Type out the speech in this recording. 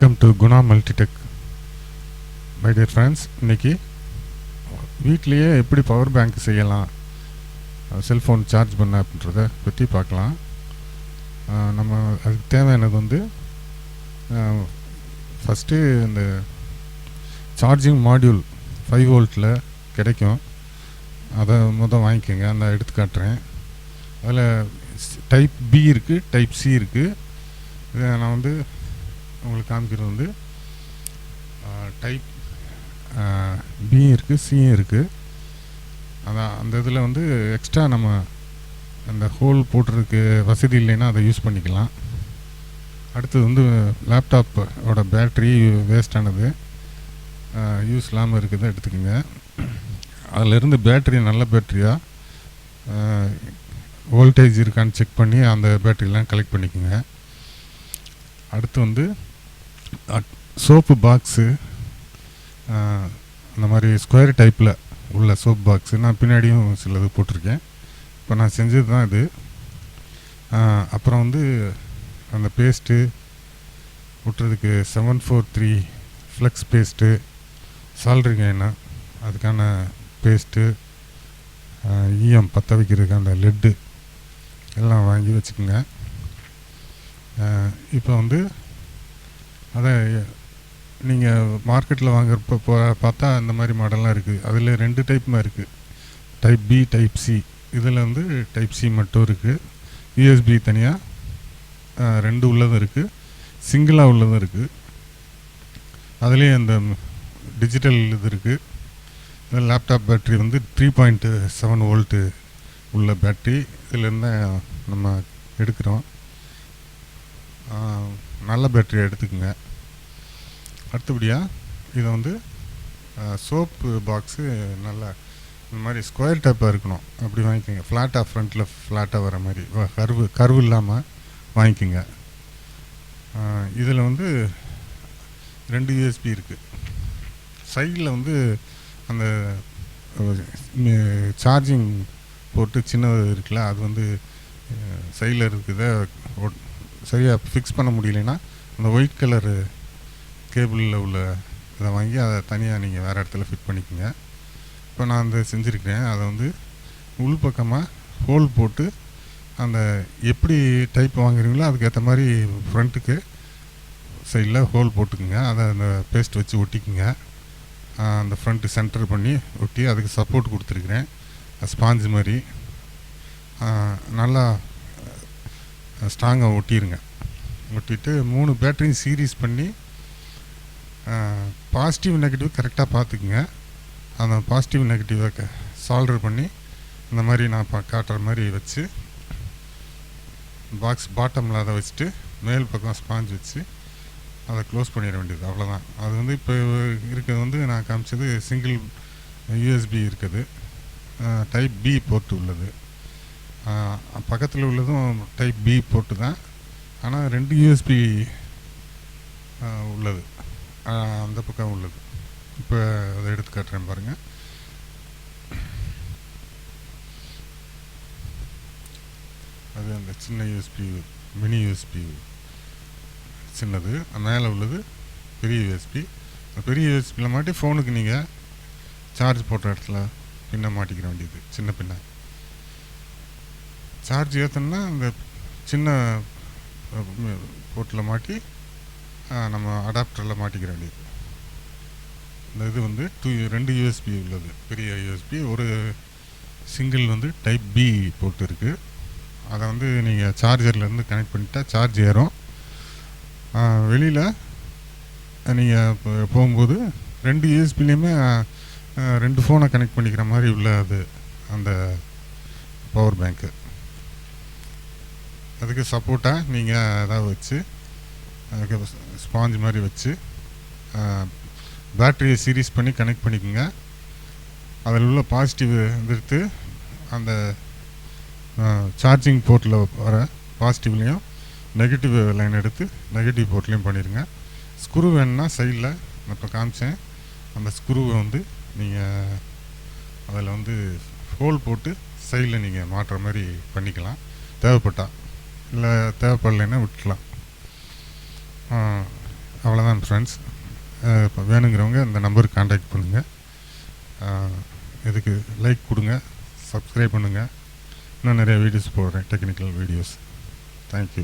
Welcome to Guna Multitech. My dear friends, இன்றைக்கி வீட்லேயே எப்படி பவர் பேங்க் செய்யலாம், செல்ஃபோன் சார்ஜ் பண்ண அப்படின்றத பற்றி பார்க்கலாம். நம்ம அதுக்கு தேவையானது வந்து ஃபஸ்ட்டு இந்த சார்ஜிங் மாடியூல் 5 வோல்ட்டில் கிடைக்கும். அதை வாங்கிக்கோங்க. அந்த எடுத்து காட்டுறேன். அதில் டைப் பி இருக்குது, டைப் சி இருக்குது. இதை நான் வந்து உங்களுக்கு காமிக்கிறது வந்து டைப் பியும் இருக்குது, சியும் இருக்குது. அதான் அந்த இதில் வந்து எக்ஸ்ட்ரா நம்ம அந்த ஹோல் போட்டுறதுக்கு வசதி இல்லைன்னா அதை யூஸ் பண்ணிக்கலாம். அடுத்தது வந்து லேப்டாப்போட பேட்ரி வேஸ்டானது, யூஸ் இல்லாமல் இருக்குது, எடுத்துக்கோங்க. அதிலிருந்து பேட்ரி நல்ல பேட்ரியாக வோல்டேஜ் இருக்கான்னு செக் பண்ணி அந்த பேட்ரியெலாம் கலெக்ட் பண்ணிக்கோங்க. அடுத்து வந்து சோப்பு பாக்ஸு, அந்த மாதிரி ஸ்கொயர் டைப்பில் உள்ள சோப் பாக்ஸு நான் பின்னாடியும் சிலது போட்டிருக்கேன். இப்போ நான் செஞ்சது தான் இது. அப்புறம் வந்து அந்த பேஸ்ட்டு ஒட்டுறதுக்கு 743 ஃப்ளெக்ஸ் பேஸ்ட்டு, சால்ட்ரிங் எண்ணெய் அதுக்கான பேஸ்ட்டு, ஈயம் பற்ற வைக்கிறதுக்கு அந்த லெட்டு எல்லாம் வாங்கி வச்சுக்கோங்க. இப்போ வந்து அதை நீங்கள் மார்க்கெட்டில் வாங்குறப்ப பார்த்தா இந்த மாதிரி மாடல்லாம் இருக்குது. அதில் 2 டைப்புமே இருக்குது, டைப் பி, டைப் சி. இதில் வந்து டைப் சி மட்டும் இருக்குது. யூஎஸ்பி தனியாக 2 உள்ளதும் இருக்குது, சிங்கிளாக உள்ளதும் இருக்குது. அதுலேயே அந்த டிஜிட்டல் இது இருக்குது. லேப்டாப் பேட்ரி வந்து 3.7 வோல்ட்டு உள்ள பேட்ரி. இதிலேருந்து நம்ம எடுக்கிறோம். நல்ல பேட்டரி எடுத்துக்கோங்க. அடுத்தபடியாக இதை வந்து சோப்பு பாக்ஸு நல்லா இந்த மாதிரி ஸ்கொயர் டைப்பாக இருக்கணும், அப்படி வாங்கிக்கோங்க. ஃப்ளாட்டாக ஃப்ரண்ட்டில் ஃப்ளாட்டாக வர மாதிரி, கர்வு இல்லாமல் வாங்கிக்கோங்க. இதில் வந்து 2 யூஎஸ்பி இருக்குது. சைடில் வந்து அந்த சார்ஜிங் போட்டு சின்னது இருக்குல்ல, அது வந்து சைடில் இருக்குத சரியாக ஃபிக்ஸ் பண்ண முடியலைன்னா அந்த ஒயிட் கலரு கேபிளில் உள்ள இதை வாங்கி அதை தனியாக நீங்கள் வேறு இடத்துல ஃபிட் பண்ணிக்கோங்க. இப்போ நான் அந்த செஞ்சுருக்கிறேன். அதை வந்து உள்பக்கமாக ஹோல் போட்டு அந்த எப்படி டைப் வாங்குறீங்களோ அதுக்கேற்ற மாதிரி ஃப்ரண்ட்டுக்கு சைடில் ஹோல் போட்டுக்குங்க. அதை அந்த பேஸ்ட் வச்சு ஒட்டிக்குங்க. அந்த ஃப்ரண்ட்டு சென்டர் பண்ணி ஒட்டி அதுக்கு சப்போர்ட் கொடுத்துருக்குறேன். ஸ்பாஞ்சு மாதிரி நல்லா ஸ்ட்ராங்காக ஒட்டிடுங்க. ஒட்டிட்டு 3 பேட்டரியும் சீரீஸ் பண்ணி பாசிட்டிவ் நெகட்டிவ் கரெக்டாக பார்த்துக்குங்க. அந்த பாசிட்டிவ் நெகட்டிவை சால்டர் பண்ணி இந்த மாதிரி நான் காட்டுற மாதிரி வச்சு பாக்ஸ் பாட்டமில் அதை வச்சுட்டு மேல் பக்கம் ஸ்பாஞ்ச் வச்சு அதை க்ளோஸ் பண்ணிட வேண்டியது, அவ்வளோதான். அது வந்து இப்போ இருக்கிறது வந்து நான் காமிச்சது சிங்கிள் யூஎஸ்பி இருக்குது, டைப் பி போர்ட்டு உள்ளது. பக்கத்தில் உள்ளதும் டைப் பி போர்ட்டு தான், ஆனால் 2 யூஎஸ்பி உள்ளது, அந்த பக்கம் உள்ளது. இப்போ அதை எடுத்து காட்டுறேன் பாருங்கள். அது அந்த சின்ன யூஎஸ்பி, மினி யூஎஸ்பி சின்னது, மேலே உள்ளது பெரிய யூஎஸ்பி. பெரிய யூஎஸ்பியில் மாட்டி ஃபோனுக்கு நீங்கள் சார்ஜ் போட்ட இடத்துல பின்ன மாட்டிக்கிற வேண்டியது. சின்ன பின்ன சார்ஜ் ஏற்றணும்னா அந்த சின்ன போர்ட்டில் மாட்டி நம்ம அடாப்டரில் மாட்டிக்கிற வேண்டியது. இந்த இது வந்து 2 யூஎஸ்பி உள்ளது, பெரிய யூஎஸ்பி. ஒரு சிங்கிள் வந்து டைப் பி போர்ட் இருக்குது. அதை வந்து நீங்கள் சார்ஜர்லேருந்து கனெக்ட் பண்ணிட்டா சார்ஜ் ஏறும். வெளியில் நீங்கள் போகும்போது 2 யூஎஸ்பிலையுமே 2 ஃபோனை கனெக்ட் பண்ணிக்கிற மாதிரி உள்ள அது அந்த பவர் பேங்க்கு. அதுக்கு சப்போர்ட்டாக நீங்கள் ஏதாவது வச்சு அதுக்கு ஸ்பாஞ்ச் மாதிரி வச்சு பேட்டரியை சீரீஸ் பண்ணி கனெக்ட் பண்ணிக்கோங்க. அதில் உள்ள பாசிட்டிவ் எடுத்து அந்த சார்ஜிங் போர்ட்டில் வர பாசிட்டிவ்லேயும் நெகட்டிவ் லைன் எடுத்து நெகட்டிவ் போர்ட்லேயும் பண்ணிடுங்க. ஸ்க்ரூ வேணுன்னா சைடில் நான் இப்போ காமிச்சேன், அந்த ஸ்க்ரூவை வந்து நீங்கள் அதில் வந்து ஹோல் போட்டு சைடில் நீங்கள் மாட்டுற மாதிரி பண்ணிக்கலாம், தேவைப்பட்டால். இல்லை தேவைப்படலைன்னா விட்டுலாம். அவ்வளோதான் ஃப்ரெண்ட்ஸ். இப்போ வேணுங்கிறவங்க இந்த நம்பருக்கு கான்டாக்ட் பண்ணுங்கள். இதுக்கு லைக் கொடுங்க, சப்ஸ்கிரைப் பண்ணுங்கள். இன்னும் நிறைய வீடியோஸ் போடுறேன், டெக்னிக்கல் வீடியோஸ். தேங்க்யூ.